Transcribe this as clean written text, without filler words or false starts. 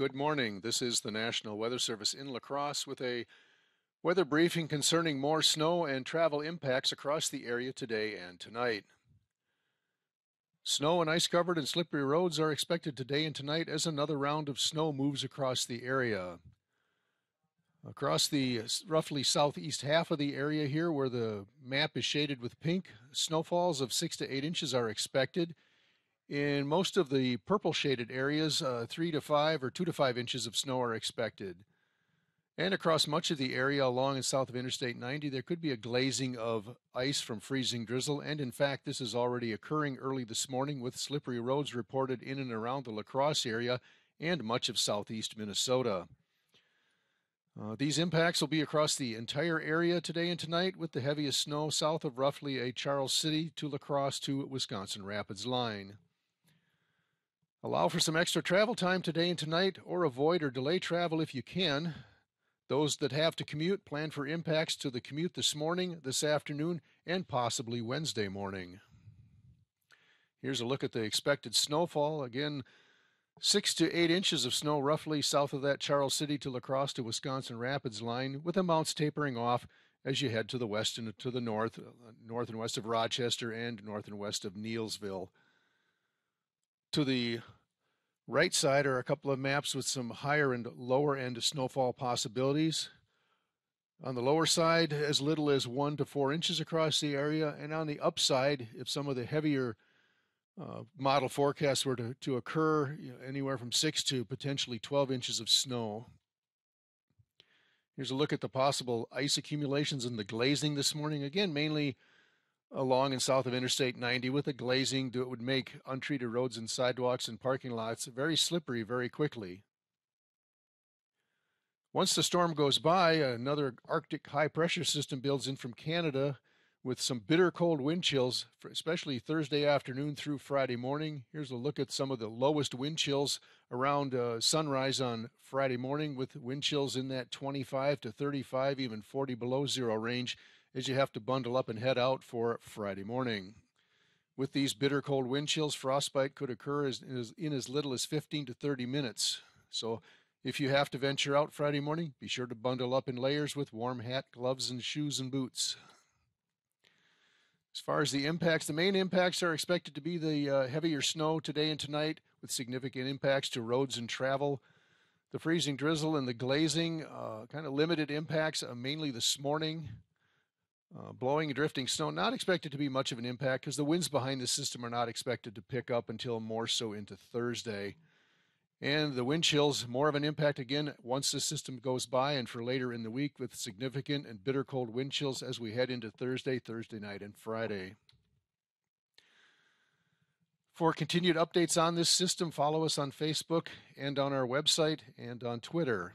Good morning. This is the National Weather Service in La Crosse with a weather briefing concerning more snow and travel impacts across the area today and tonight. Snow and ice-covered and slippery roads are expected today and tonight as another round of snow moves across the area. Across the roughly southeast half of the area here, where the map is shaded with pink, snowfalls of 6 to 8 inches are expected. In most of the purple shaded areas, 3 to 5 or 2 to 5 inches of snow are expected. And across much of the area along and south of Interstate 90, there could be a glazing of ice from freezing drizzle. And in fact, this is already occurring early this morning with slippery roads reported in and around the La Crosse area and much of southeast Minnesota. These impacts will be across the entire area today and tonight, with the heaviest snow south of roughly a Charles City to La Crosse to Wisconsin Rapids line. Allow for some extra travel time today and tonight, or avoid or delay travel if you can. Those that have to commute, plan for impacts to the commute this morning, this afternoon, and possibly Wednesday morning. Here's a look at the expected snowfall. Again, 6 to 8 inches of snow roughly south of that Charles City to La Crosse to Wisconsin Rapids line, with amounts tapering off as you head to the west and to the north and west of Rochester and north and west of Neillsville. To the right side are a couple of maps with some higher and lower end snowfall possibilities. On the lower side, as little as 1 to 4 inches across the area, and on the upside, if some of the heavier model forecasts were to occur, anywhere from 6 to potentially 12 inches of snow. Here's a look at the possible ice accumulations and the glazing this morning. Again, mainly along and south of Interstate 90, with a glazing that would make untreated roads and sidewalks and parking lots very slippery very quickly. Once the storm goes by, another Arctic high-pressure system builds in from Canada with some bitter cold wind chills, especially Thursday afternoon through Friday morning. Here's a look at some of the lowest wind chills around sunrise on Friday morning, with wind chills in that 25 to 35, even 40 below zero range, as you have to bundle up and head out for Friday morning. With these bitter cold wind chills, frostbite could occur in as little as 15 to 30 minutes. So if you have to venture out Friday morning, be sure to bundle up in layers with warm hat, gloves, and shoes and boots. As far as the impacts, the main impacts are expected to be the heavier snow today and tonight, with significant impacts to roads and travel. The freezing drizzle and the glazing, kind of limited impacts, mainly this morning. Blowing and drifting snow, not expected to be much of an impact because the winds behind the system are not expected to pick up until more so into Thursday. And the wind chills, more of an impact again once the system goes by and for later in the week, with significant and bitter cold wind chills as we head into Thursday night, and Friday. For continued updates on this system, follow us on Facebook and on our website and on Twitter.